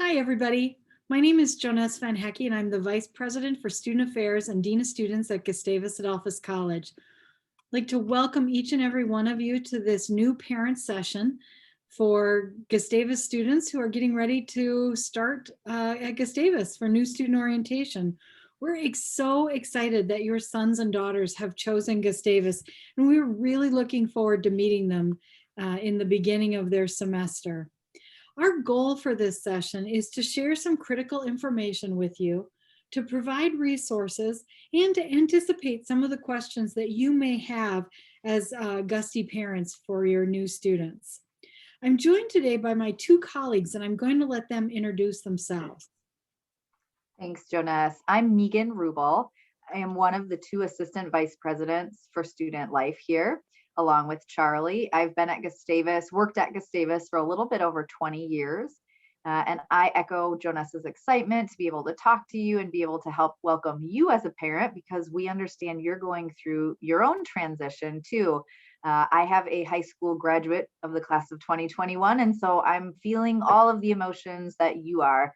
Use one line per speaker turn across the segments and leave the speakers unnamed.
Hi, everybody. My name is Jonas Van Hecke, and I'm the Vice President for Student Affairs and Dean of Students at Gustavus Adolphus College. I'd like to welcome each and every one of you to this new parent session for Gustavus students who are getting ready to start at Gustavus for new student orientation. We're so excited that your sons and daughters have chosen Gustavus, and we're really looking forward to meeting them in the beginning of their semester. Our goal for this session is to share some critical information with you, to provide resources, and to anticipate some of the questions that you may have as Gustie parents for your new students. I'm joined today by my two colleagues, and I'm going to let them introduce themselves.
Thanks, Jonas. I'm Megan Rubel. I am one of the two assistant vice presidents for student life here, along with Charlie. I've been at Gustavus, worked at Gustavus for a little bit over 20 years. And I echo Jonas's excitement to be able to talk to you and be able to help welcome you as a parent, because we understand you're going through your own transition too. I have a high school graduate of the class of 2021, and so I'm feeling all of the emotions that you are,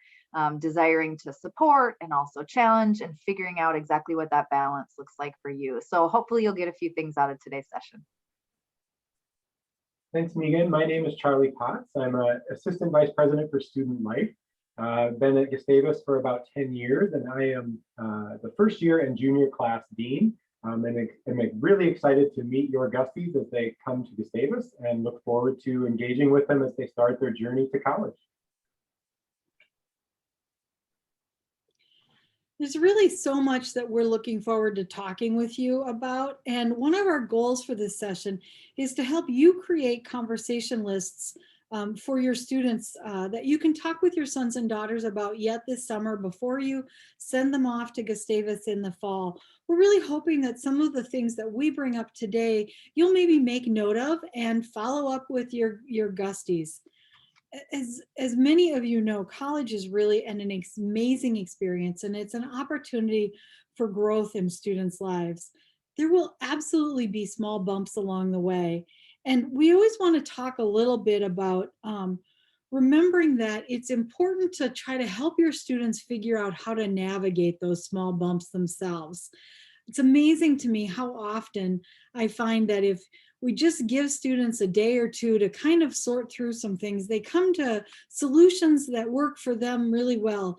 desiring to support and also challenge and figuring out exactly what that balance looks like for you. So hopefully you'll get a few things out of today's session.
Thanks, Megan. My name is Charlie Potts. I'm an Assistant Vice President for Student Life. I've been at Gustavus for about 10 years, and I am the first year and junior class dean. And I'm really excited to meet your Gusties as they come to Gustavus, and look forward to engaging with them as they start their journey to college.
There's really so much that we're looking forward to talking with you about. And one of our goals for this session is to help you create conversation lists for your students that you can talk with your sons and daughters about yet this summer before you send them off to Gustavus in the fall. We're really hoping that some of the things that we bring up today, you'll maybe make note of and follow up with your Gusties. As many of you know, college is really an amazing experience, and it's an opportunity for growth in students' lives. There will absolutely be small bumps along the way. And we always want to talk a little bit about remembering that it's important to try to help your students figure out how to navigate those small bumps themselves. It's amazing to me how often I find that if we just give students a day or two to kind of sort through some things, they come to solutions that work for them really well.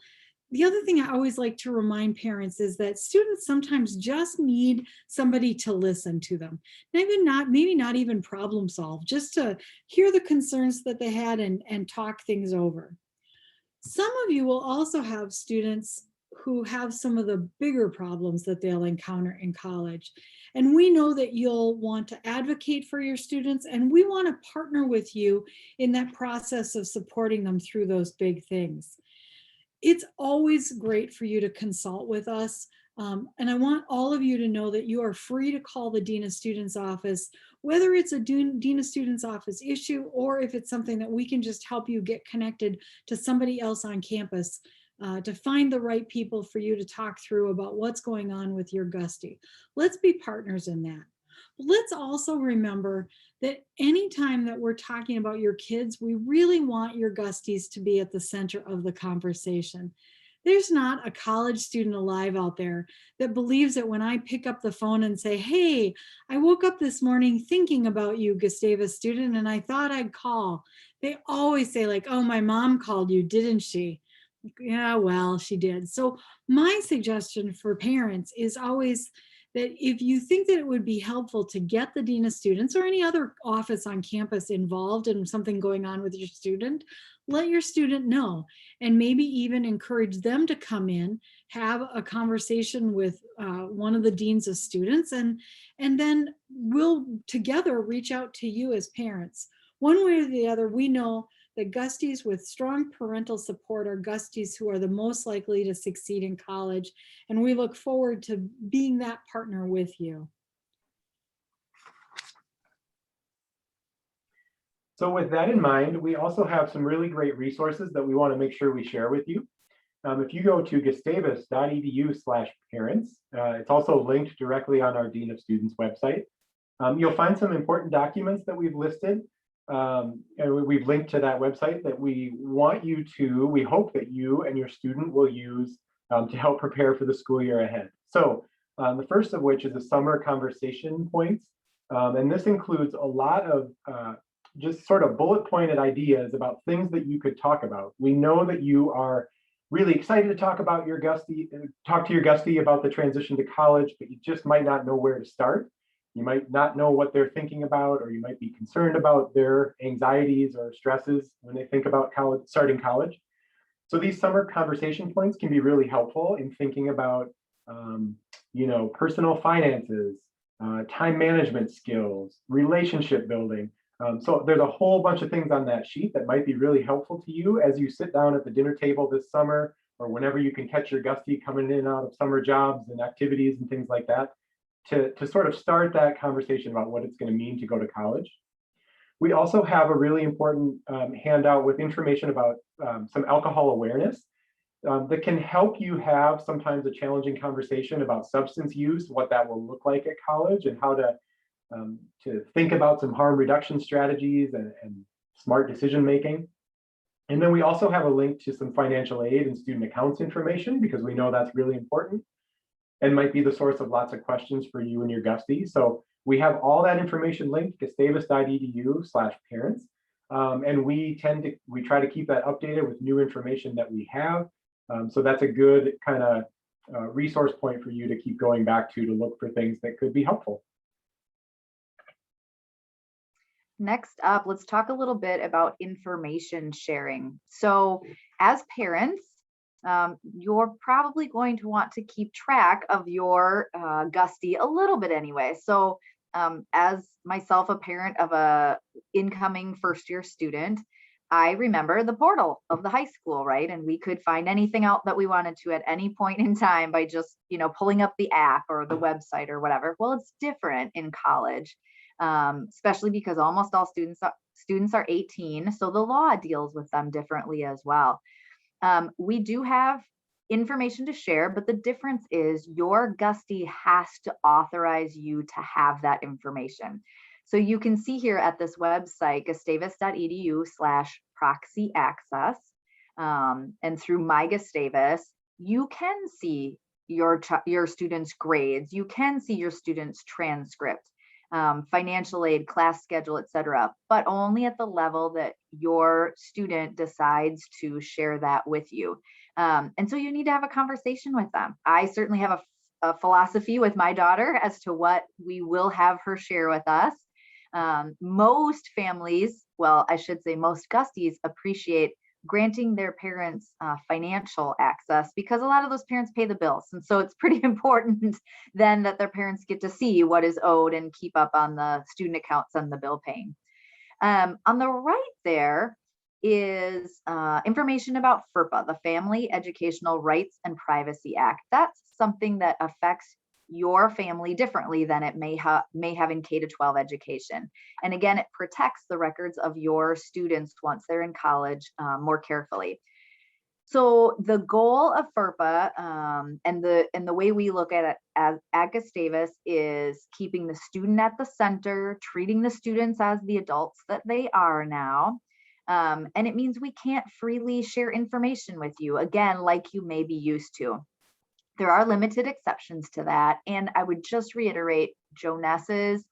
The other thing I always like to remind parents is that students sometimes just need somebody to listen to them. Maybe not even problem solve, just to hear the concerns that they had and talk things over. Some of you will also have students who have some of the bigger problems that they'll encounter in college. And we know that you'll want to advocate for your students, and we want to partner with you in that process of supporting them through those big things. It's always great for you to consult with us. And I want all of you to know that you are free to call the Dean of Students office, whether it's a Dean of Students office issue or if it's something that we can just help you get connected to somebody else on campus to find the right people for you to talk through about what's going on with your Gustie. Let's be partners in that. But let's also remember that anytime that we're talking about your kids, we really want your Gusties to be at the center of the conversation. There's not a college student alive out there that believes that when I pick up the phone and say, hey, I woke up this morning thinking about you, Gustavus student, and I thought I'd call. They always say like, oh, my mom called you, didn't she? Yeah, well, she did. So my suggestion for parents is always that if you think that it would be helpful to get the Dean of Students or any other office on campus involved in something going on with your student, let your student know, and maybe even encourage them to come in, have a conversation with one of the deans of students, and then we'll together reach out to you as parents. One way or the other, we know that Gusties with strong parental support are Gusties who are the most likely to succeed in college, and we look forward to being that partner with you.
So with that in mind, we also have some really great resources that we want to make sure we share with you. If you go to gustavus.edu/parents, it's also linked directly on our Dean of Students website. You'll find some important documents that we've listed. And we've linked to that website that we hope that you and your student will use to help prepare for the school year ahead. So the first of which is the summer conversation points. And this includes a lot of just sort of bullet pointed ideas about things that you could talk about. We know that you are really excited to talk to your Gustie about the transition to college, but you just might not know where to start. You might not know what they're thinking about, or you might be concerned about their anxieties or stresses when they think about starting college. So these summer conversation points can be really helpful in thinking about, personal finances, time management skills, relationship building. So there's a whole bunch of things on that sheet that might be really helpful to you as you sit down at the dinner table this summer, or whenever you can catch your Gustie coming in and out of summer jobs and activities and things like that, to sort of start that conversation about what it's going to mean to go to college. We also have a really important handout with information about some alcohol awareness that can help you have sometimes a challenging conversation about substance use, what that will look like at college, and how to think about some harm reduction strategies and smart decision making. And then we also have a link to some financial aid and student accounts information, because we know that's really important and might be the source of lots of questions for you and your Gustie. So we have all that information linked, gustavus.edu/parents. And we try to keep that updated with new information that we have. So that's a good kind of resource point for you to keep going back to look for things that could be helpful.
Next up, let's talk a little bit about information sharing. So as parents, you're probably going to want to keep track of your Gustie a little bit anyway. So as myself, a parent of a incoming first year student, I remember the portal of the high school, right? And we could find anything out that we wanted to at any point in time by just, pulling up the app or the website or whatever. Well, it's different in college, especially because almost all students are 18. So the law deals with them differently as well. We do have information to share, but the difference is your Gustie has to authorize you to have that information. So you can see here at this website, gustavus.edu/proxy access, and through My Gustavus, you can see your students' grades, you can see your students' transcript, financial aid, class schedule, etc., but only at the level that your student decides to share that with you. And so you need to have a conversation with them. I certainly have a philosophy with my daughter as to what we will have her share with us. Most families, well, I should say most Gusties, appreciate granting their parents financial access, because a lot of those parents pay the bills. And so it's pretty important then that their parents get to see what is owed and keep up on the student accounts and the bill paying. On the right there is information about FERPA, the Family Educational Rights and Privacy Act. That's something that affects your family differently than it may have in K-12 education. And again, it protects the records of your students once they're in college more carefully. So the goal of FERPA and the way we look at it at Gustavus is keeping the student at the center, treating the students as the adults that they are now. And it means we can't freely share information with you, again, like you may be used to. There are limited exceptions to that. And I would just reiterate Joness's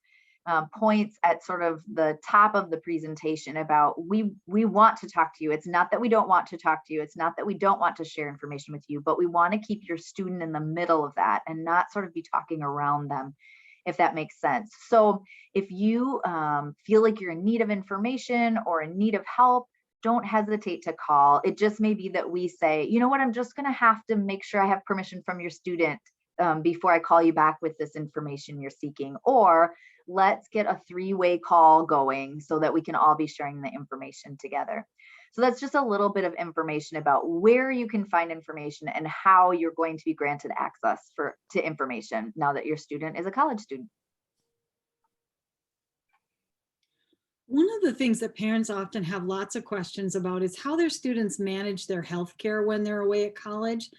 points at sort of the top of the presentation about we want to talk to you. It's not that we don't want to talk to you. It's not that we don't want to share information with you, but we want to keep your student in the middle of that and not sort of be talking around them, if that makes sense. So if you feel like you're in need of information or in need of help, don't hesitate to call. It just may be that we say, you know what, I'm just going to have to make sure I have permission from your student before I call you back with this information you're seeking. Or let's get a three-way call going so that we can all be sharing the information together. So that's just a little bit of information about where you can find information and how you're going to be granted access to information now that your student is a college student.
One of the things that parents often have lots of questions about is how their students manage their health care when they're away at college.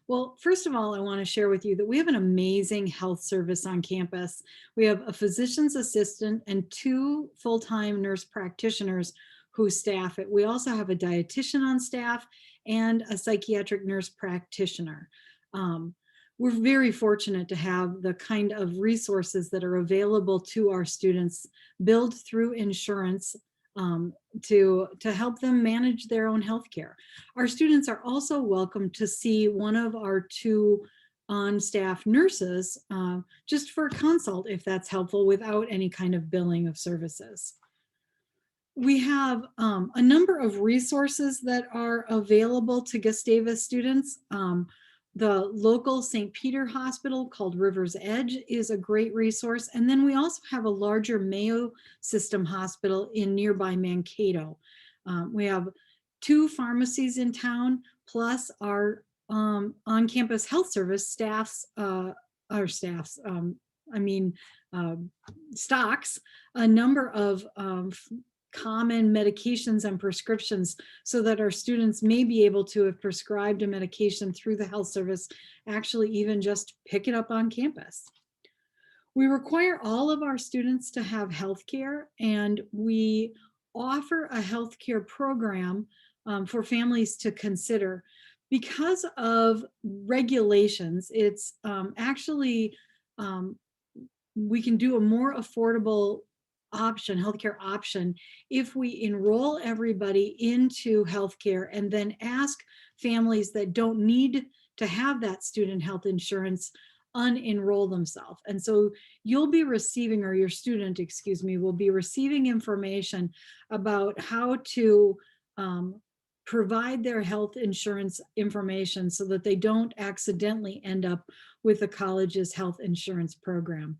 Well, first of all, I want to share with you that we have an amazing health service on campus. We have a physician's assistant and 2 full-time nurse practitioners who staff it. We also have a dietitian on staff and a psychiatric nurse practitioner. Um, we're very fortunate to have the kind of resources that are available to our students billed through insurance to help them manage their own health care. Our students are also welcome to see one of our 2 on-staff nurses just for a consult if that's helpful without any kind of billing of services. We have a number of resources that are available to Gustavus students. The local St. Peter Hospital called River's Edge is a great resource. And then we also have a larger Mayo System hospital in nearby Mankato. We have 2 pharmacies in town, plus our on-campus health service stocks a number of common medications and prescriptions so that our students may be able to, if prescribed a medication through the health service, actually even just pick it up on campus. We require all of our students to have health care, and we offer a healthcare program for families to consider. Because of regulations, it's actually, we can do a more affordable healthcare option, if we enroll everybody into healthcare and then ask families that don't need to have that student health insurance unenroll themselves. And so you'll be receiving, or your student, excuse me, will be receiving information about how to provide their health insurance information so that they don't accidentally end up with the college's health insurance program.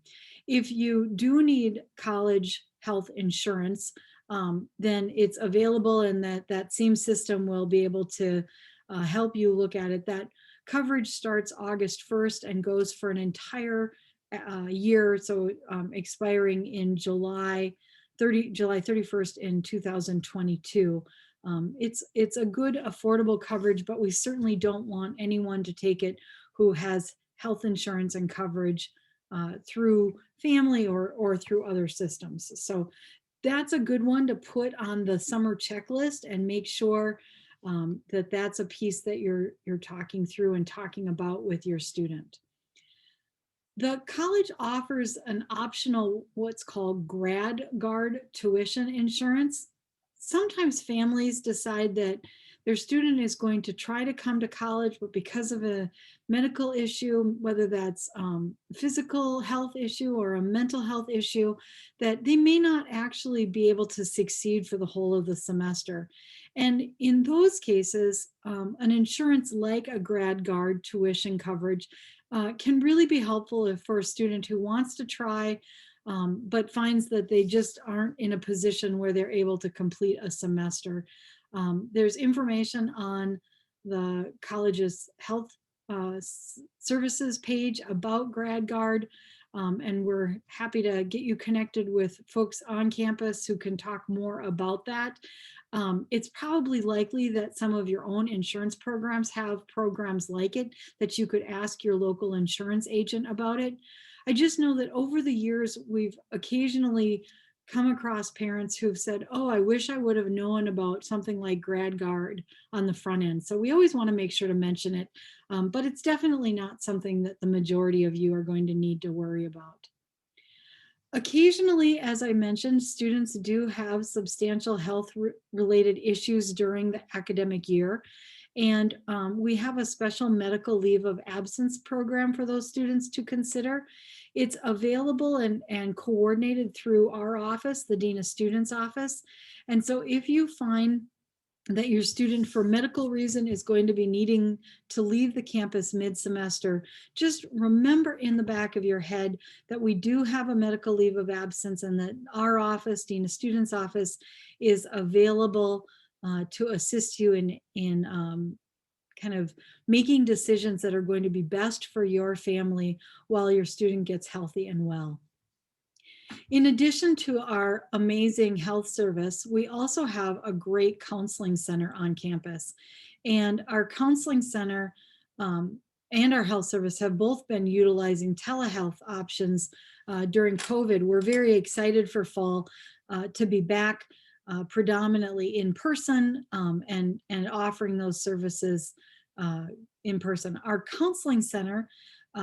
If you do need college health insurance, then it's available, and that same system will be able to help you look at it. That coverage starts August 1st and goes for an entire year, so expiring in July 31st in 2022. It's a good affordable coverage, but we certainly don't want anyone to take it who has health insurance and coverage through family or through other systems. So that's a good one to put on the summer checklist and make sure that that's a piece that you're talking through and talking about with your student. The college offers an optional, what's called Grad Guard tuition insurance. Sometimes families decide that their student is going to try to come to college, but because of a medical issue, whether that's physical health issue or a mental health issue, that they may not actually be able to succeed for the whole of the semester. And in those cases, an insurance like a Grad Guard tuition coverage can really be helpful if for a student who wants to try but finds that they just aren't in a position where they're able to complete a semester. There's information on the college's health services page about Grad Guard, and we're happy to get you connected with folks on campus who can talk more about that. It's probably likely that some of your own insurance programs have programs like it that you could ask your local insurance agent about it. I just know that over the years, we've occasionally come across parents who've said, oh, I wish I would have known about something like Grad Guard on the front end. So we always want to make sure to mention it, but it's definitely not something that the majority of you are going to need to worry about. Occasionally, as I mentioned, students do have substantial health-related issues during the academic year. And we have a special medical leave of absence program for those students to consider. It's available and coordinated through our office, the Dean of Students office. And so if you find that your student for medical reason is going to be needing to leave the campus mid-semester, just remember in the back of your head that we do have a medical leave of absence and that our office, Dean of Students office, is available to assist you in kind of making decisions that are going to be best for your family while your student gets healthy and well. In addition to our amazing health service, we also have a great counseling center on campus. And our counseling center and our health service have both been utilizing telehealth options during COVID. We're very excited for fall to be back predominantly in person and offering those services in person. Our counseling center,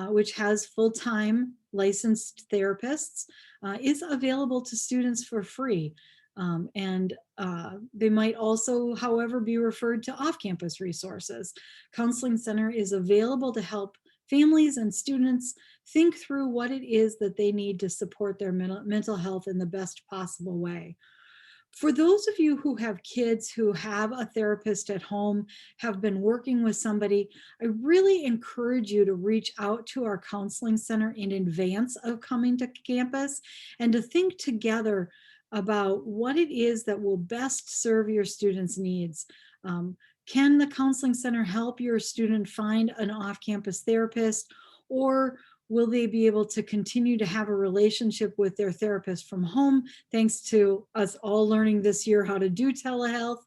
which has full-time licensed therapists, is available to students for free. They might also, however, be referred to off-campus resources. Counseling Center is available to help families and students think through what it is that they need to support their mental health in the best possible way. For those of you who have kids who have a therapist at home, have been working with somebody, I really encourage you to reach out to our counseling center in advance of coming to campus and to think together about what it is that will best serve your students' needs. Can the counseling center help your student find an off-campus therapist, or will they be able to continue to have a relationship with their therapist from home, thanks to us all learning this year how to do telehealth?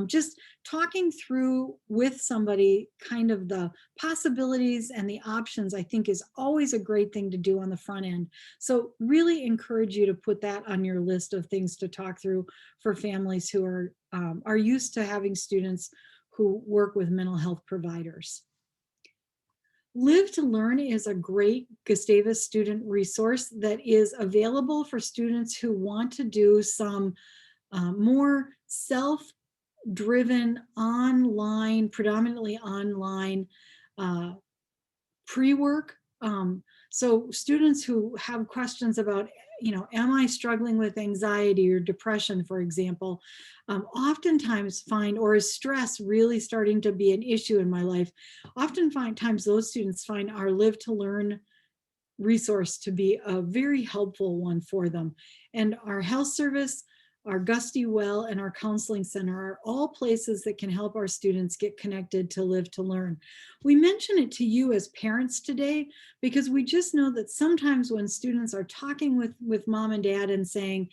Just talking through with somebody kind of the possibilities and the options, I think, is always a great thing to do on the front end. So really encourage you to put that on your list of things to talk through for families who are used to having students who work with mental health providers. Live to Learn is a great Gustavus student resource that is available for students who want to do some more self-driven online, predominantly online pre-work. So students who have questions about, am I struggling with anxiety or depression, for example, oftentimes find, or is stress really starting to be an issue in my life? Oftentimes those students find our Live to Learn resource to be a very helpful one for them. And our health service, our Gustie Well, and our counseling center are all places that can help our students get connected to Live to Learn. We mention it to you as parents today because we just know that sometimes when students are talking with mom and dad and saying,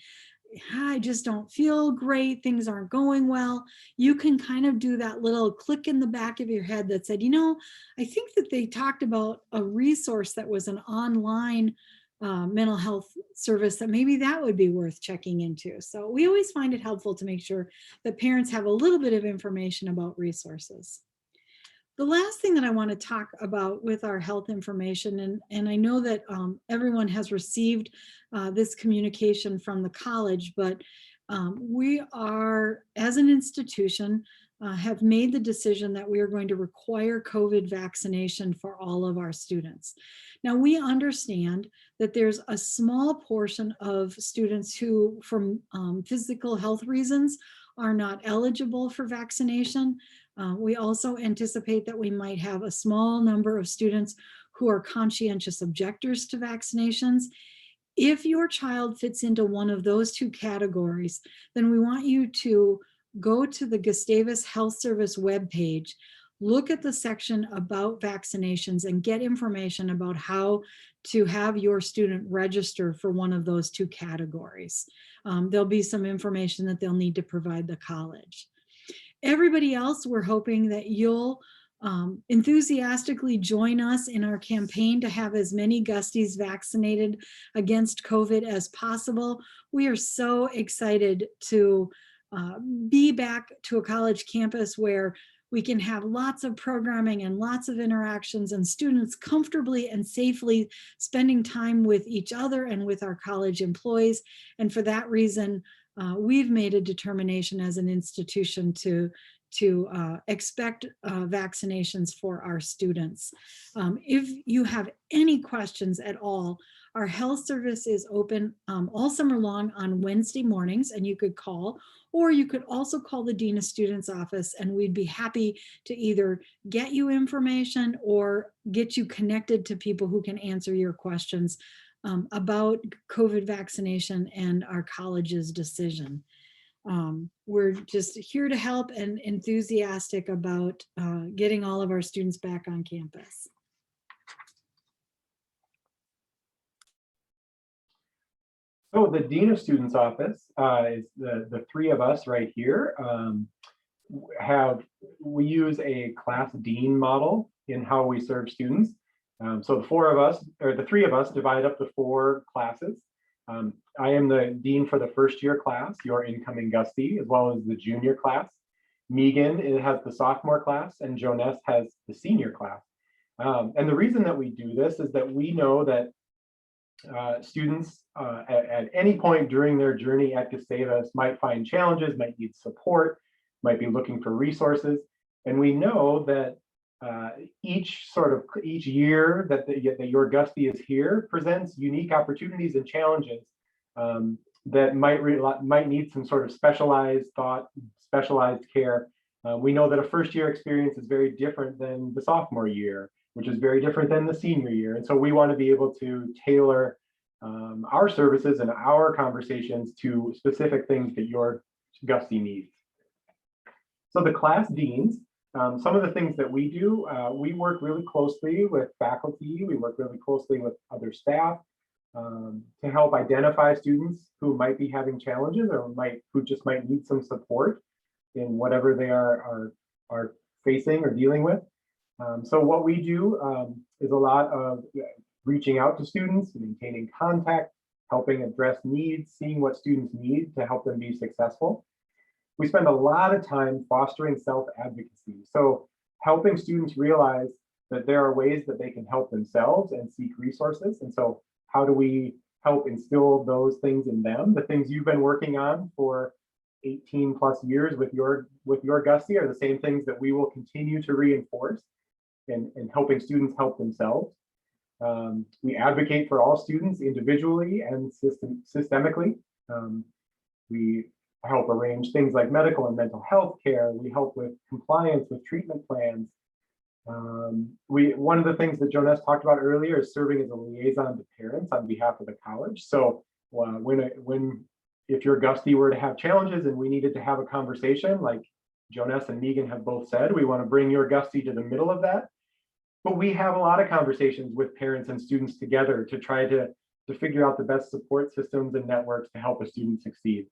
I just don't feel great, things aren't going well, you can kind of do that little click in the back of your head that said, I think that they talked about a resource that was an online mental health service, that maybe that would be worth checking into. So we always find it helpful to make sure that parents have a little bit of information about resources. The last thing that I want to talk about with our health information, and I know that everyone has received this communication from the college, but we are, as an institution, have made the decision that we are going to require COVID vaccination for all of our students. Now, we understand that there's a small portion of students who, from physical health reasons, are not eligible for vaccination. We also anticipate that we might have a small number of students who are conscientious objectors to vaccinations. If your child fits into one of those two categories, then we want you to go to the Gustavus Health Service webpage, look at the section about vaccinations, and get information about how to have your student register for one of those two categories. There'll be some information that they'll need to provide the college. Everybody else, we're hoping that you'll enthusiastically join us in our campaign to have as many Gusties vaccinated against COVID as possible. We are so excited to be back to a college campus where we can have lots of programming and lots of interactions, and students comfortably and safely spending time with each other and with our college employees. And for that reason, we've made a determination as an institution to expect vaccinations for our students. If you have any questions at all, our health service is open all summer long on Wednesday mornings, and you could call, or you could also call the Dean of Students office, and we'd be happy to either get you information or get you connected to people who can answer your questions about COVID vaccination and our college's decision. We're just here to help and enthusiastic about getting all of our students back on campus.
So the Dean of Students office is the three of us right here. We use a class dean model in how we serve students. So the four of us, or the three of us, divide up the 4 classes. I am the dean for the first year class, your incoming Gustie, as well as the junior class. Megan, it has the sophomore class, and Jonas has the senior class. And the reason that we do this is that we know that students at any point during their journey at Gustavus might find challenges, might need support, might be looking for resources. And we know that each year that your Gustie is here presents unique opportunities and challenges that might need some sort of specialized thought, specialized care. We know that a first year experience is very different than the sophomore year, which is very different than the senior year. And so we want to be able to tailor our services and our conversations to specific things that your Gustie needs. So the class deans, some of the things that we do, we work really closely with faculty, we work really closely with other staff to help identify students who might be having challenges or who just might need some support in whatever they are facing or dealing with. So what we do is a lot of reaching out to students, maintaining contact, helping address needs, seeing what students need to help them be successful. We spend a lot of time fostering self-advocacy. So helping students realize that there are ways that they can help themselves and seek resources. And so how do we help instill those things in them? The things you've been working on for 18 plus years with your Gustie are the same things that we will continue to reinforce in helping students help themselves. We advocate for all students individually and systemically. We help arrange things like medical and mental health care. We help with compliance with treatment plans. One of the things that Jonas talked about earlier is serving as a liaison to parents on behalf of the college. So if your Gustie were to have challenges and we needed to have a conversation, like Jonas and Megan have both said, we want to bring your Gustie to the middle of that. But we have a lot of conversations with parents and students together to try to figure out the best support systems and networks to help a student succeed.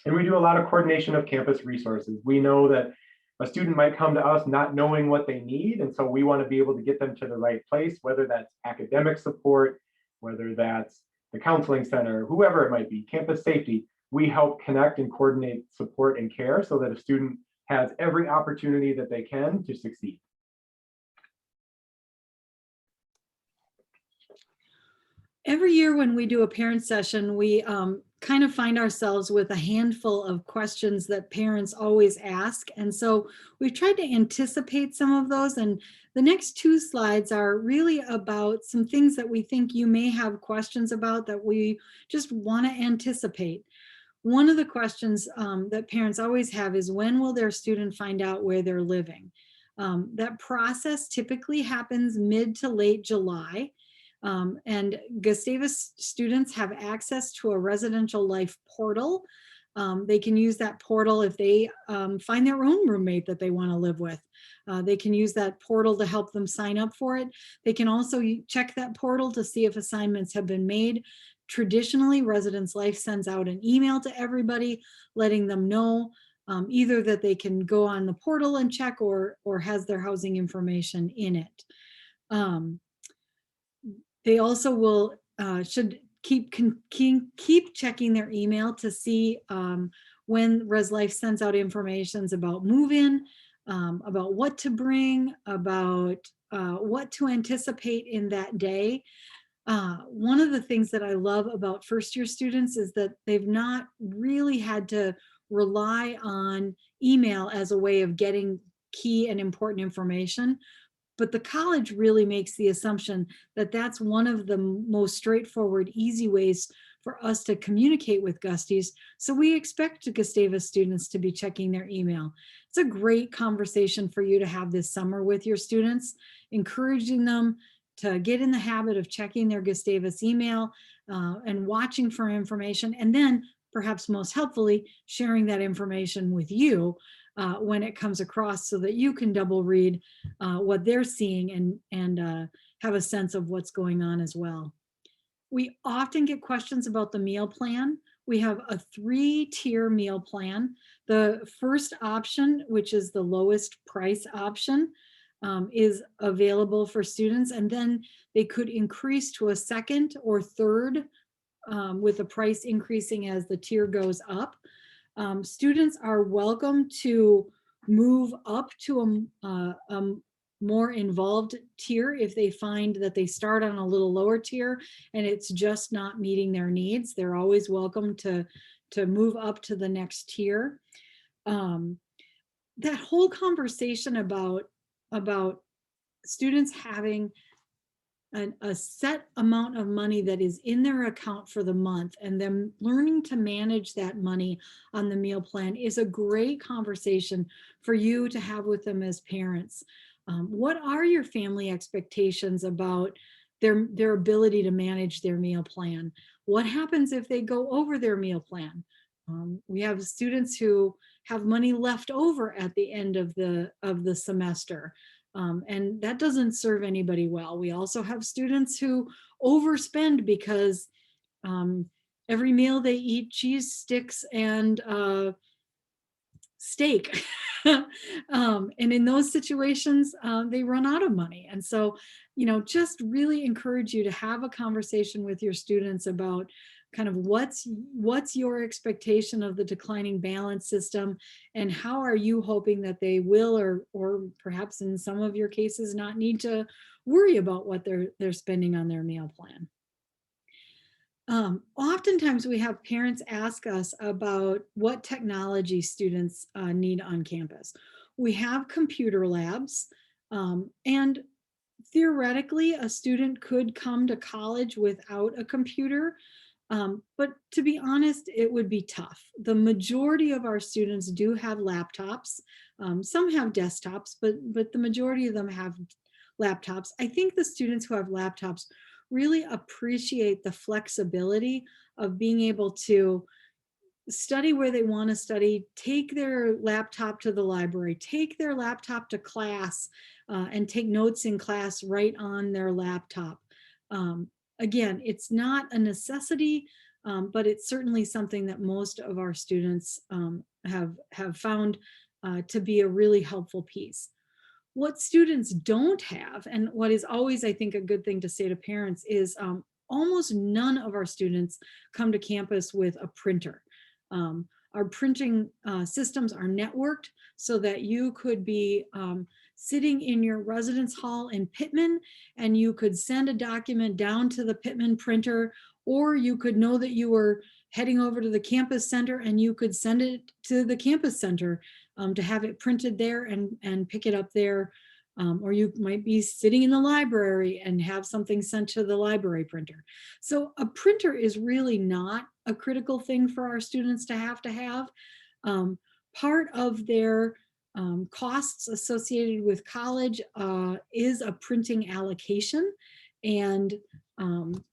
And we do a lot of coordination of campus resources. We know that a student might come to us not knowing what they need, and so we want to be able to get them to the right place, whether that's academic support, whether that's the counseling center, whoever it might be, campus safety. We help connect and coordinate support and care so that a student has every opportunity that they can to succeed.
Every year when we do a parent session, we kind of find ourselves with a handful of questions that parents always ask. And so we've tried to anticipate some of those. And the next 2 slides are really about some things that we think you may have questions about that we just want to anticipate. One of the questions that parents always have is, when will their student find out where they're living? That process typically happens mid to late July. And Gustavus students have access to a residential life portal. They can use that portal if they find their own roommate that they want to live with. They can use that portal to help them sign up for it. They can also check that portal to see if assignments have been made. Traditionally, Residence Life sends out an email to everybody letting them know either that they can go on the portal and check or has their housing information in it. They also should keep checking their email to see when Res Life sends out informations about move-in, about what to bring, about what to anticipate in that day. One of the things that I love about first-year students is that they've not really had to rely on email as a way of getting key and important information. But the college really makes the assumption that that's one of the most straightforward, easy ways for us to communicate with Gusties. So we expect Gustavus students to be checking their email. It's a great conversation for you to have this summer with your students, encouraging them to get in the habit of checking their Gustavus email and watching for information. And then perhaps most helpfully, sharing that information with you when it comes across so that you can double read what they're seeing and have a sense of what's going on as well. We often get questions about the meal plan. We have a 3-tier meal plan. The first option, which is the lowest price option, is available for students, and then they could increase to a second or third with the price increasing as the tier goes up. Students are welcome to move up to a more involved tier if they find that they start on a little lower tier and it's just not meeting their needs. They're always welcome to move up to the next tier. That whole conversation about students having a set amount of money that is in their account for the month and them learning to manage that money on the meal plan is a great conversation for you to have with them as parents. What are your family expectations about their ability to manage their meal plan? What happens if they go over their meal plan? We have students who have money left over at the end of the semester. And that doesn't serve anybody well. We also have students who overspend because every meal they eat cheese sticks and steak. And in those situations, they run out of money. And so, just really encourage you to have a conversation with your students about kind of what's your expectation of the declining balance system, and how are you hoping that they will, or perhaps in some of your cases, not need to worry about what they're spending on their meal plan. Oftentimes we have parents ask us about what technology students need on campus. We have computer labs, and theoretically a student could come to college without a computer, but to be honest, it would be tough. The majority of our students do have laptops. Some have desktops, but the majority of them have laptops. I think the students who have laptops really appreciate the flexibility of being able to study where they want to study, take their laptop to the library, take their laptop to class, and take notes in class right on their laptop. Again, it's not a necessity, but it's certainly something that most of our students have found to be a really helpful piece. What students don't have, and what is always, I think, a good thing to say to parents is almost none of our students come to campus with a printer. Our printing systems are networked so that you could be sitting in your residence hall in Pittman and you could send a document down to the Pittman printer, or you could know that you were heading over to the campus center and you could send it to the campus center to have it printed there and pick it up there. Or you might be sitting in the library and have something sent to the library printer. So a printer is really not a critical thing for our students to have. Part of their costs associated with college is a printing allocation, and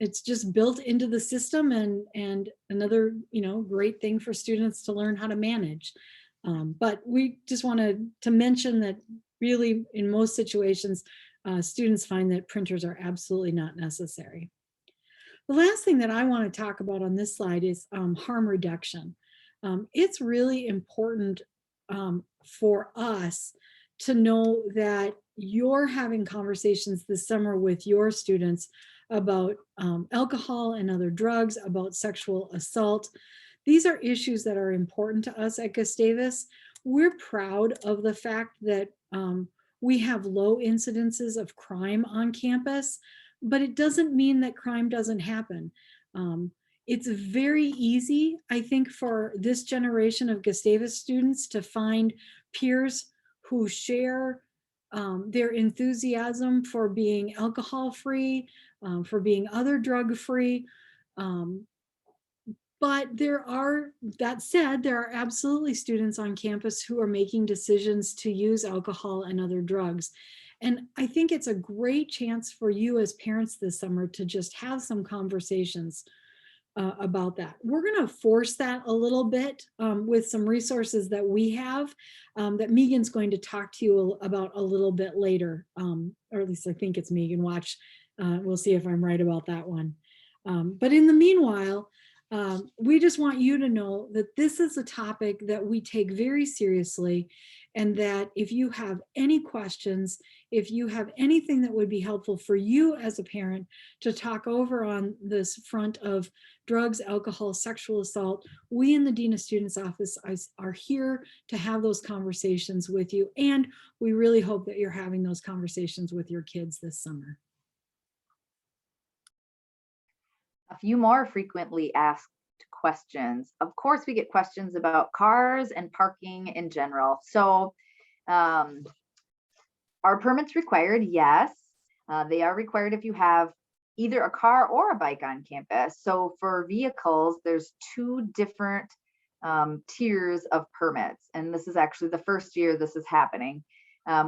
it's just built into the system, and another great thing for students to learn how to manage. But we just wanted to mention that really in most situations, students find that printers are absolutely not necessary. The last thing that I want to talk about on this slide is harm reduction. It's really important for us to know that you're having conversations this summer with your students about alcohol and other drugs, about sexual assault. These are issues that are important to us at Gustavus. We're proud of the fact that we have low incidences of crime on campus, but it doesn't mean that crime doesn't happen. It's very easy, I think, for this generation of Gustavus students to find peers who share their enthusiasm for being alcohol-free, for being other drug-free. But that said, there are absolutely students on campus who are making decisions to use alcohol and other drugs. And I think it's a great chance for you as parents this summer to just have some conversations about that. We're going to force that a little bit with some resources that we have that Megan's going to talk to you about a little bit later, or at least I think it's Megan. Watch, we'll see if I'm right about that one. But in the meanwhile, we just want you to know that this is a topic that we take very seriously, and that if you have any questions, if you have anything that would be helpful for you as a parent to talk over on this front of drugs, alcohol, sexual assault, we in the Dean of Students Office are here to have those conversations with you. And we really hope that you're having those conversations with your kids this summer.
A few more frequently asked questions. Of course, we get questions about cars and parking in general. So are permits required? Yes, they are required if you have either a car or a bike on campus. So for vehicles, there's two different tiers of permits. And this is actually the first year this is happening.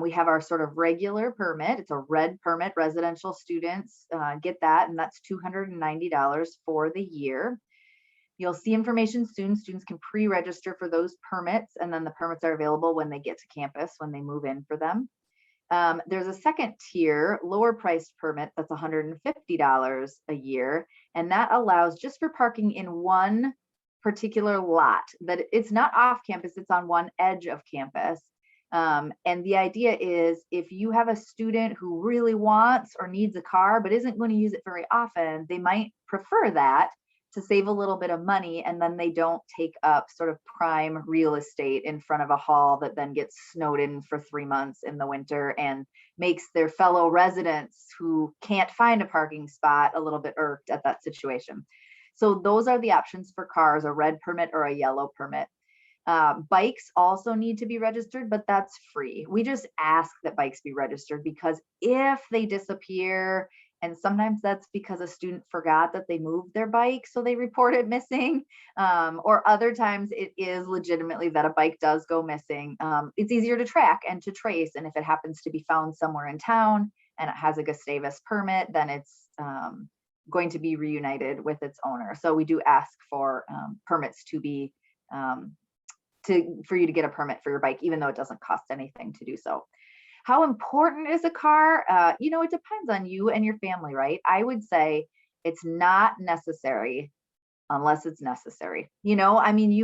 We have our sort of regular permit. It's a red permit. Residential students get that, and that's $290 for the year. You'll see information soon. Students can pre-register for those permits, and then the permits are available when they get to campus, when they move in for them. There's a second tier, lower priced permit that's $150 a year, and that allows just for parking in one particular lot. That it's not off campus, it's on one edge of campus. And the idea is if you have a student who really wants or needs a car but isn't going to use it very often, they might prefer that to save a little bit of money, and then they don't take up sort of prime real estate in front of a hall that then gets snowed in for 3 months in the winter and makes their fellow residents who can't find a parking spot a little bit irked at that situation. So those are the options for cars, a red permit or a yellow permit. Bikes also need to be registered, but that's free. We just ask that bikes be registered because if they disappear, and sometimes that's because a student forgot that they moved their bike, so they report it missing, or other times it is legitimately that a bike does go missing. It's easier to track and to trace, and if it happens to be found somewhere in town and it has a Gustavus permit, then it's going to be reunited with its owner. So we do ask for permits to be for you to get a permit for your bike, even though it doesn't cost anything to do so. How important is a car? It depends on you and your family, right? I would say it's not necessary unless it's necessary. You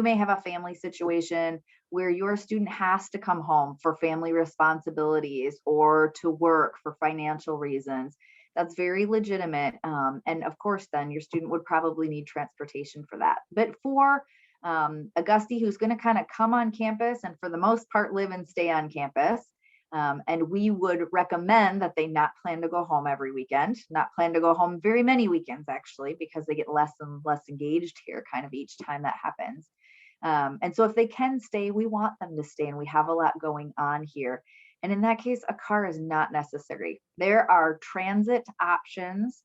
may have a family situation where your student has to come home for family responsibilities or to work for financial reasons. That's very legitimate. And of course, then your student would probably need transportation for that. But for a Gustie who's going to kind of come on campus and for the most part live and stay on campus, and we would recommend that they not plan to go home every weekend, not plan to go home very many weekends, actually, because they get less and less engaged here kind of each time that happens. And so if they can stay, we want them to stay, and we have a lot going on here. And in that case, a car is not necessary. There are transit options,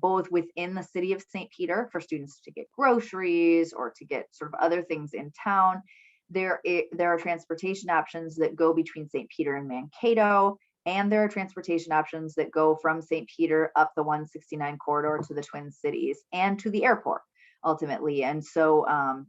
both within the city of St. Peter for students to get groceries or to get sort of other things in town. There are transportation options that go between St. Peter and Mankato, and there are transportation options that go from St. Peter up the 169 corridor to the Twin Cities and to the airport ultimately. And so, and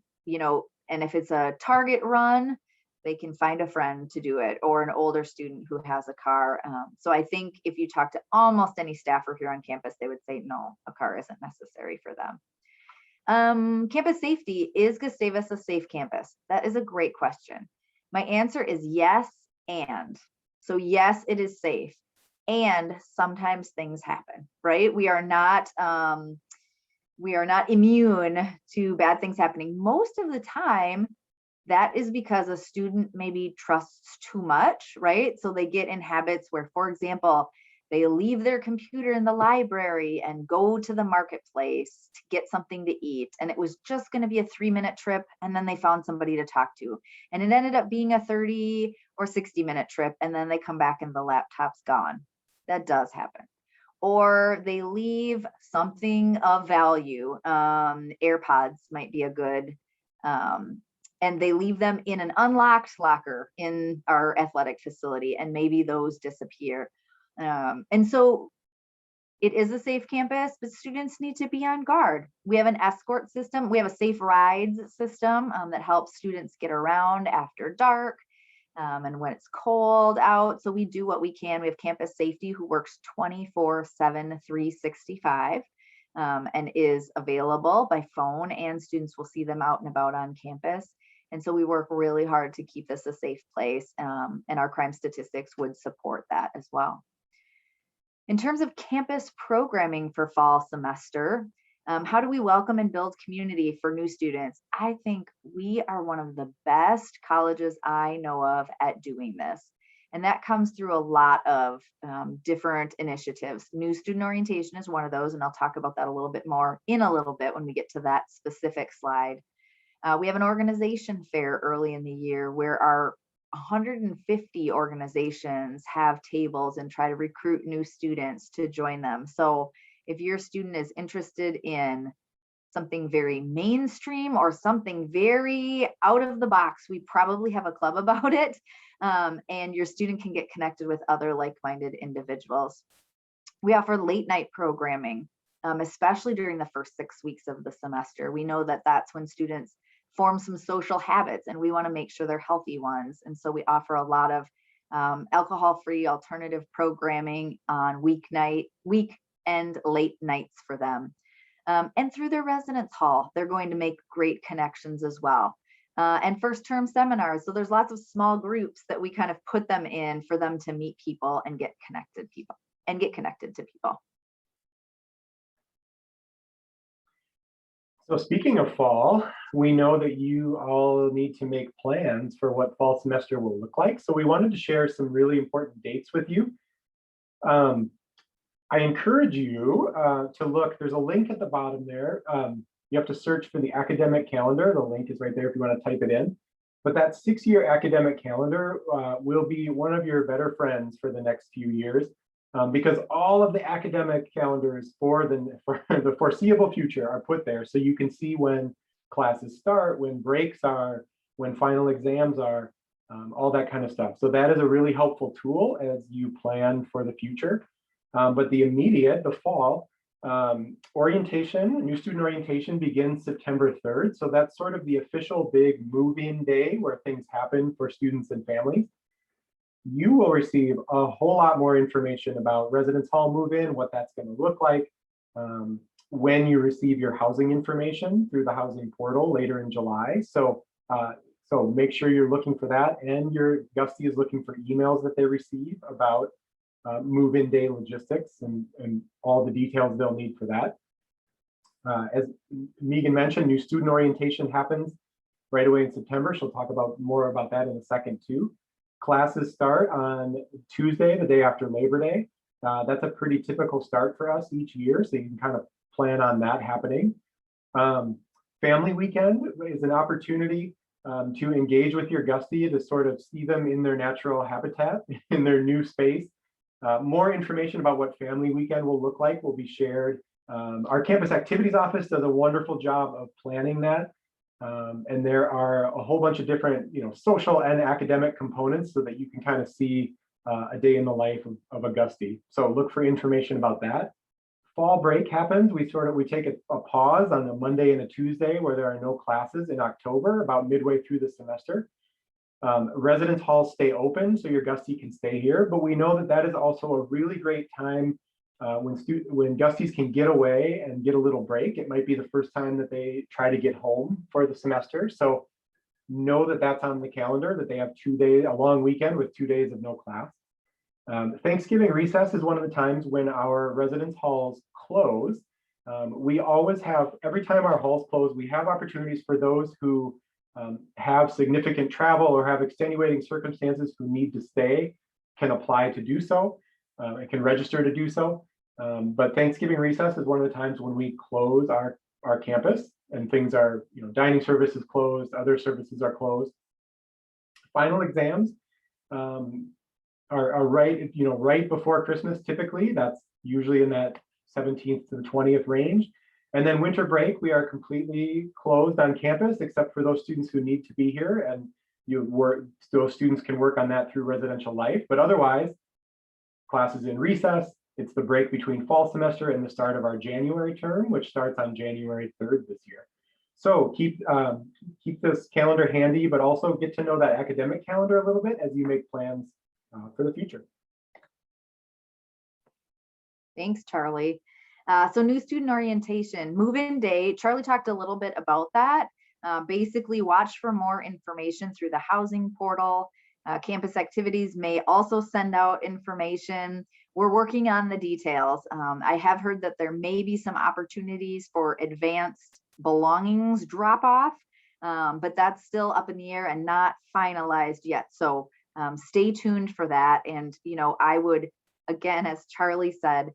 if it's a Target run, they can find a friend to do it or an older student who has a car. So I think if you talk to almost any staffer here on campus, they would say, no, a car isn't necessary for them. Campus safety, is Gustavus a safe campus? That is a great question. My answer is yes, and. So yes, it is safe. And sometimes things happen, right? We are not immune to bad things happening. Most of the time, that is because a student maybe trusts too much, right? So they get in habits where, for example, they leave their computer in the library and go to the marketplace to get something to eat. And it was just going to be a 3-minute trip. And then they found somebody to talk to. And it ended up being a 30 or 60-minute trip. And then they come back and the laptop's gone. That does happen. Or they leave something of value. AirPods might be a good, and they leave them in an unlocked locker in our athletic facility. And maybe those disappear. And so it is a safe campus, but students need to be on guard. We have an escort system. We have a safe rides system that helps students get around after dark and when it's cold out. So we do what we can. We have campus safety who works 24/7, 365 and is available by phone, and students will see them out and about on campus. And so we work really hard to keep this a safe place, and our crime statistics would support that as well. In terms of campus programming for fall semester, how do we welcome and build community for new students? I think we are one of the best colleges I know of at doing this. And that comes through a lot of different initiatives. New student orientation is one of those, and I'll talk about that a little bit more in a little bit when we get to that specific slide. We have an organization fair early in the year where our 150 organizations have tables and try to recruit new students to join them. So if your student is interested in something very mainstream or something very out of the box, we probably have a club about it. And your student can get connected with other like-minded individuals. We offer late night programming, especially during the first 6 weeks of the semester. We know that that's when students form some social habits, and we want to make sure they're healthy ones. And so we offer a lot of alcohol-free alternative programming on weekend late nights for them. And through their residence hall, they're going to make great connections as well. And first term seminars. So there's lots of small groups that we kind of put them in for them to meet people and get connected to people.
So speaking of fall, we know that you all need to make plans for what fall semester will look like. So we wanted to share some really important dates with you. I encourage you to look, there's a link at the bottom there. You have to search for the academic calendar. The link is right there if you want to type it in. But that 6-year academic calendar will be one of your better friends for the next few years. Because all of the academic calendars for the foreseeable future are put there, so you can see when classes start, when breaks are, when final exams are, all that kind of stuff. So that is a really helpful tool as you plan for the future. But the fall, orientation, new student orientation begins September 3rd. So that's sort of the official big move-in day where things happen for students and families. You will receive a whole lot more information about residence hall move-in, what that's going to look like, when you receive your housing information through the housing portal later in July. So make sure you're looking for that, and your Gustie is looking for emails that they receive about move-in day logistics and all the details they'll need for that. As Megan mentioned, new student orientation happens right away in September. She'll talk more about that in a second too. Classes start on Tuesday, the day after Labor Day. That's a pretty typical start for us each year, so you can kind of plan on that happening. Family weekend is an opportunity to engage with your Gustie, to sort of see them in their natural habitat, in their new space. More information about what family weekend will look like will be shared. Our campus activities office does a wonderful job of planning that. And there are a whole bunch of different, social and academic components so that you can kind of see a day in the life of a Gustie. So look for information about that. Fall break happens. We take a pause on a Monday and a Tuesday where there are no classes in October, about midway through the semester. Residence halls stay open, so your Gustie can stay here. But we know that is also a really great time when Gusties can get away and get a little break. It might be the first time that they try to get home for the semester. So know that that's on the calendar, that they have 2 days, a long weekend with 2 days of no class. Thanksgiving recess is one of the times when our residence halls close. We always have, every time our halls close, we have opportunities for those who have significant travel or have extenuating circumstances who need to stay, can apply to do so, and can register to do so. But Thanksgiving recess is one of the times when we close our campus, and things are, dining service is closed, other services are closed. Final exams are right before Christmas typically. That's usually in that 17th to the 20th range. And then winter break, we are completely closed on campus except for those students who need to be here, and those students can work on that through residential life. But otherwise, classes in recess. It's the break between fall semester and the start of our January term, which starts on January 3rd this year. So keep this calendar handy, but also get to know that academic calendar a little bit as you make plans for the future.
Thanks, Charlie. So new student orientation, move-in day. Charlie talked a little bit about that. Basically, watch for more information through the housing portal. Campus activities may also send out information. We're working on the details. I have heard that there may be some opportunities for advanced belongings drop off, but that's still up in the air and not finalized yet. So stay tuned for that. And, I would, again, as Charlie said,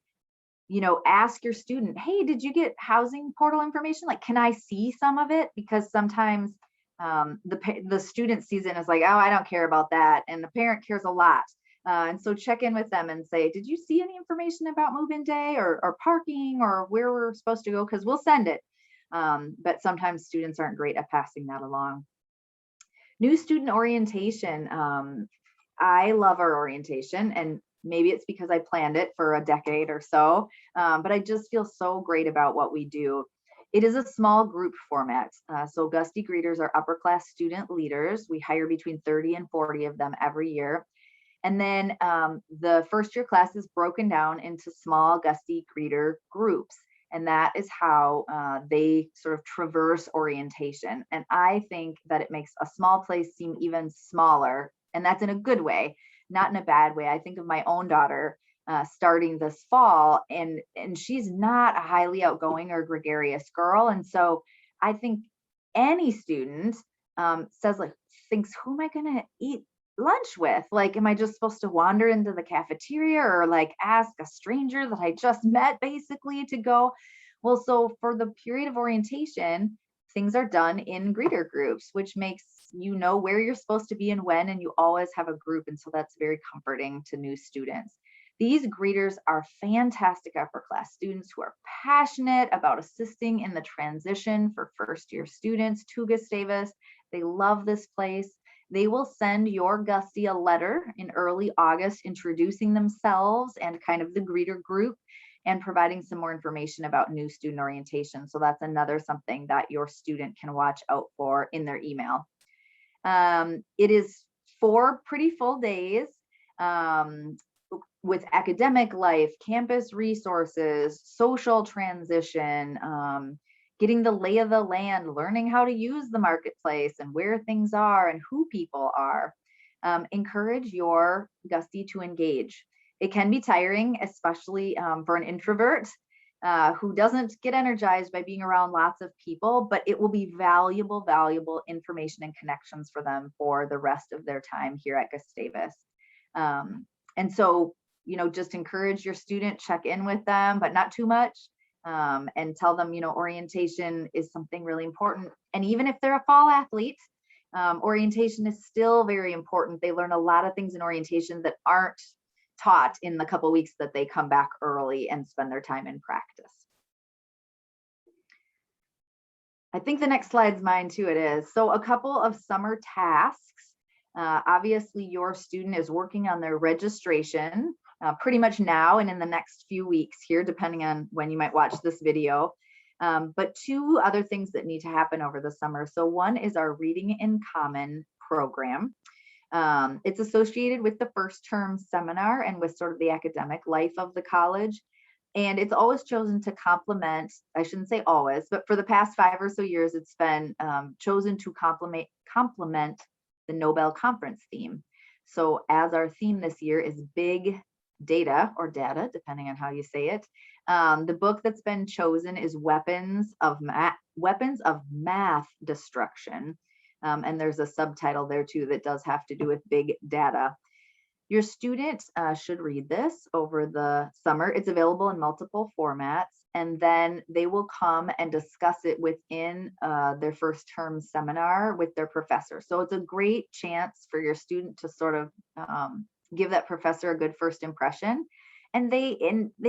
ask your student, hey, did you get housing portal information? Like, can I see some of it? Because sometimes the student sees it and is like, oh, I don't care about that. And the parent cares a lot. And so check in with them and say, did you see any information about move-in day or parking or where we're supposed to go? Because we'll send it. But sometimes students aren't great at passing that along. New student orientation. I love our orientation, and maybe it's because I planned it for a decade or so, but I just feel so great about what we do. It is a small group format. So Gustie greeters are upper class student leaders. We hire between 30 and 40 of them every year. And then the first year class is broken down into small Gustie greeter groups. And that is how they sort of traverse orientation. And I think that it makes a small place seem even smaller. And that's in a good way, not in a bad way. I think of my own daughter starting this fall, and she's not a highly outgoing or gregarious girl. And so I think any student thinks, who am I going to eat lunch with? Like, am I just supposed to wander into the cafeteria or like ask a stranger that I just met basically to go? Well, so for the period of orientation, things are done in greeter groups, which makes where you're supposed to be and when, and you always have a group. And so that's very comforting to new students. These greeters are fantastic upper class students who are passionate about assisting in the transition for first year students to Gustavus. They love this place. They will send your Gustie a letter in early August introducing themselves and kind of the greeter group and providing some more information about new student orientation. So that's another something that your student can watch out for in their email. It is 4 pretty full days with academic life, campus resources, social transition, getting the lay of the land, learning how to use the marketplace and where things are and who people are. Encourage your Gustie to engage. It can be tiring, especially for an introvert who doesn't get energized by being around lots of people, but it will be valuable information and connections for them for the rest of their time here at Gustavus. And so, just encourage your student, check in with them, but not too much, and tell them, orientation is something really important. And even if they're a fall athlete, orientation is still very important. They learn a lot of things in orientation that aren't taught in the couple weeks that they come back early and spend their time in practice. I think the next slide's mine too, it is. So a couple of summer tasks. Obviously your student is working on their registration pretty much now and in the next few weeks here, depending on when you might watch this video. But 2 other things that need to happen over the summer. So one is our Reading in Common program. It's associated with the first term seminar and with sort of the academic life of the college. And it's always chosen to complement, I shouldn't say always, but for the past 5 or so years, it's been chosen to complement the Nobel Conference theme. So as our theme this year is big data or data, depending on how you say it, the book that's been chosen is Weapons of Math Destruction. And there's a subtitle there too that does have to do with big data. Your student should read this over the summer. It's available in multiple formats, and then they will come and discuss it within their first term seminar with their professor. So it's a great chance for your student to sort of give that professor a good first impression. And they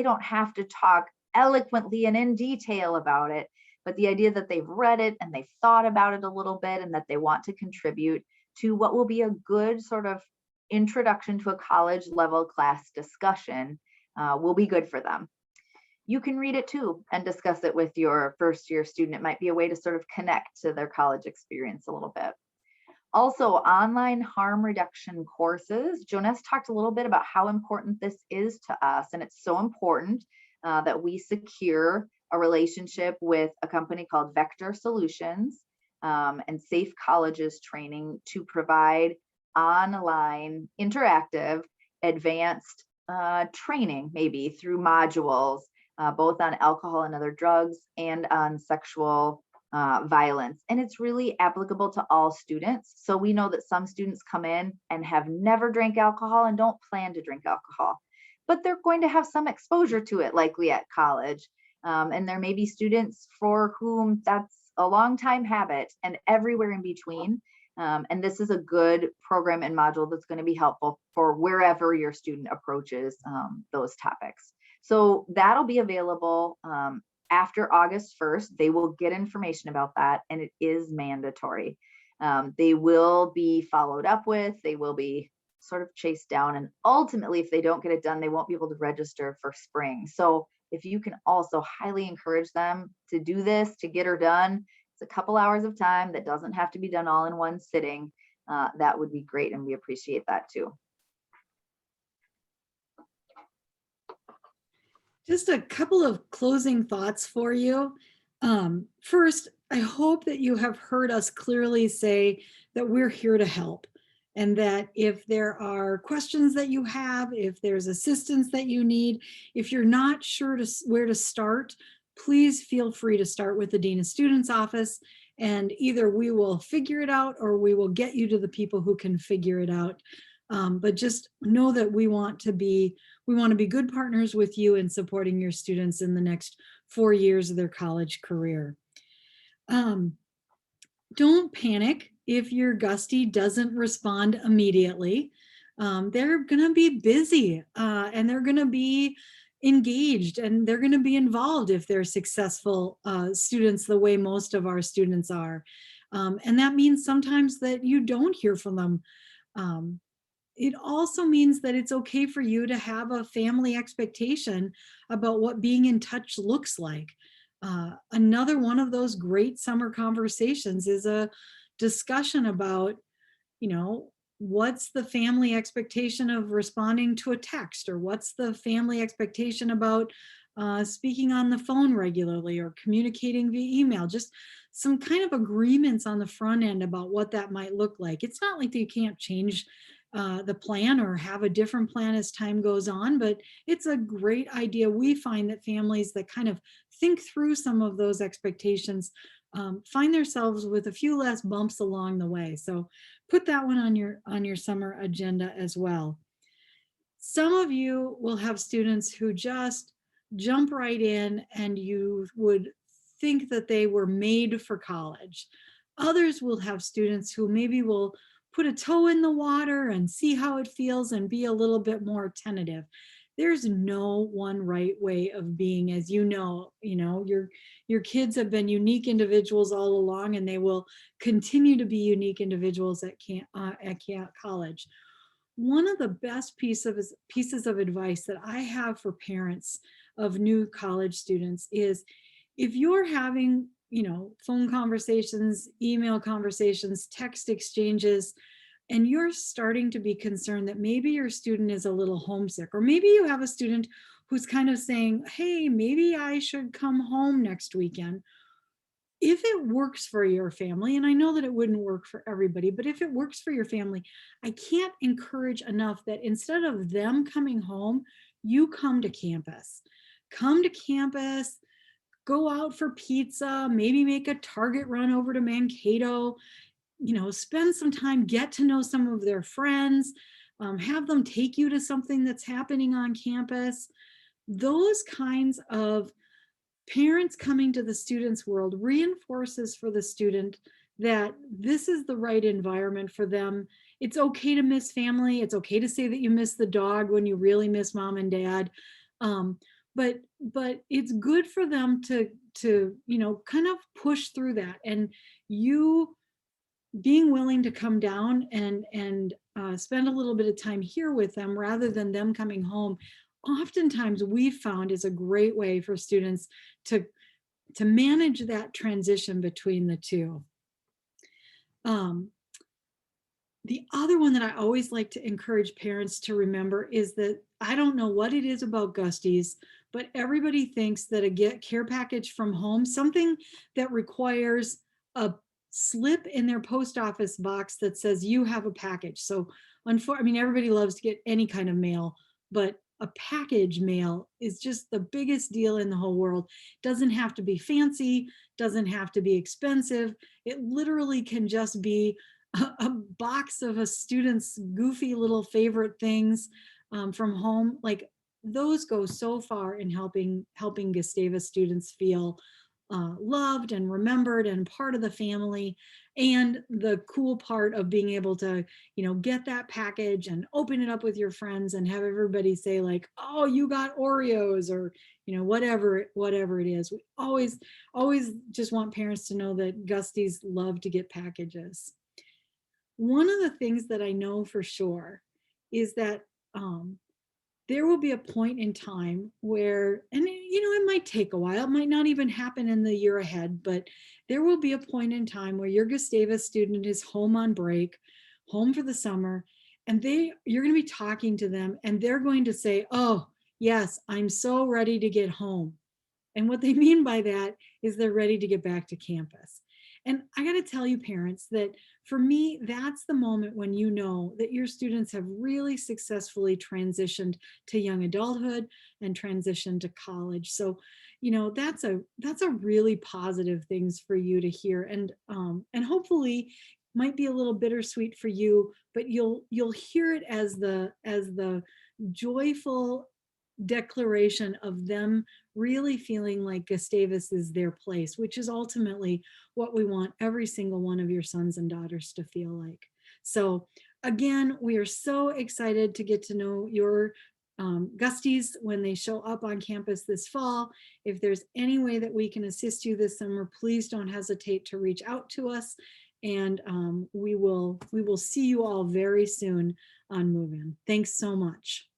don't have to talk eloquently and in detail about it, but the idea that they've read it and they've thought about it a little bit and that they want to contribute to what will be a good sort of introduction to a college level class discussion will be good for them. You can read it too and discuss it with your first year student. It might be a way to sort of connect to their college experience a little bit. Also, online harm reduction courses. Jonas talked a little bit about how important this is to us, and it's so important that we secure a relationship with a company called Vector Solutions. and Safe Colleges training to provide online, interactive, advanced training, maybe through modules, both on alcohol and other drugs and on sexual violence. And it's really applicable to all students. So we know that some students come in and have never drank alcohol and don't plan to drink alcohol, but they're going to have some exposure to it, likely at college. And there may be students for whom that's a long time habit, and everywhere in between. And this is a good program and module that's going to be helpful for wherever your student approaches those topics. So that'll be available after August 1st. They will get information about that, and it is mandatory. They will be followed up with, they will be sort of chased down, and ultimately, if they don't get it done, they won't be able to register for spring. So if you can also highly encourage them to do this, to get her done, it's a couple hours of time that doesn't have to be done all in one sitting. That would be great, and we appreciate that too.
Just a couple of closing thoughts for you. First, I hope that you have heard us clearly say that we're here to help, and that if there are questions that you have, if there's assistance that you need, if you're not sure where to start, please feel free to start with the Dean of Students office, and either we will figure it out or we will get you to the people who can figure it out. But just know that we want to be good partners with you in supporting your students in the next 4 years of their college career. Don't panic if your Gustie doesn't respond immediately. They're going to be busy and they're going to be engaged, and they're going to be involved if they're successful students the way most of our students are. And that means sometimes that you don't hear from them. It also means that it's okay for you to have a family expectation about what being in touch looks like. Another one of those great summer conversations is a discussion about, what's the family expectation of responding to a text, or what's the family expectation about speaking on the phone regularly or communicating via email. Just some kind of agreements on the front end about what that might look like. It's not like you can't change the plan or have a different plan as time goes on, but it's a great idea. We find that families that kind of think through some of those expectations find themselves with a few less bumps along the way. So put that one on your summer agenda as well. Some of you will have students who just jump right in, and you would think that they were made for college. Others will have students who maybe will put a toe in the water and see how it feels and be a little bit more tentative. There's no one right way of being, as you know, your kids have been unique individuals all along, and they will continue to be unique individuals at college. One of the best pieces of advice that I have for parents of new college students is, if you're having phone conversations, email conversations, text exchanges, and you're starting to be concerned that maybe your student is a little homesick, or maybe you have a student who's kind of saying, hey, maybe I should come home next weekend. If it works for your family, and I know that it wouldn't work for everybody, but if it works for your family, I can't encourage enough that instead of them coming home, you come to campus. Come to campus, go out for pizza, maybe make a Target run over to Mankato, spend some time, get to know some of their friends, have them take you to something that's happening on campus. Those kinds of parents coming to the student's world reinforces for the student that this is the right environment for them. It's okay to miss family. It's okay to say that you miss the dog when you really miss mom and dad. But it's good for them to kind of push through that, and you being willing to come down and spend a little bit of time here with them rather than them coming home, oftentimes we've found is a great way for students to manage that transition between the two. The other one that I always like to encourage parents to remember is that I don't know what it is about Gusties, but everybody thinks that a care package from home, something that requires a slip in their post office box that says you have a package. So I mean, everybody loves to get any kind of mail, but a package mail is just the biggest deal in the whole world. Doesn't have to be fancy, doesn't have to be expensive. It literally can just be a box of a student's goofy little favorite things from home. Like, those go so far in helping Gustavus students feel loved and remembered and part of the family. And the cool part of being able to, get that package and open it up with your friends and have everybody say like, oh, you got Oreos, or, whatever it is. We always just want parents to know that Gusties love to get packages. One of the things that I know for sure is that there will be a point in time where, and it might take a while, it might not even happen in the year ahead, but there will be a point in time where your Gustavus student is home on break, home for the summer, and you're going to be talking to them and they're going to say, oh, yes, I'm so ready to get home. And what they mean by that is they're ready to get back to campus. And I got to tell you, parents, that for me, that's the moment when you know that your students have really successfully transitioned to young adulthood and transitioned to college. So, that's a really positive things for you to hear, and hopefully might be a little bittersweet for you, but you'll hear it as the joyful declaration of them really feeling like Gustavus is their place, which is ultimately what we want every single one of your sons and daughters to feel like. So again, we are so excited to get to know your Gusties when they show up on campus this fall. If there's any way that we can assist you this summer, please don't hesitate to reach out to us. And we will see you all very soon on Move In. Thanks so much.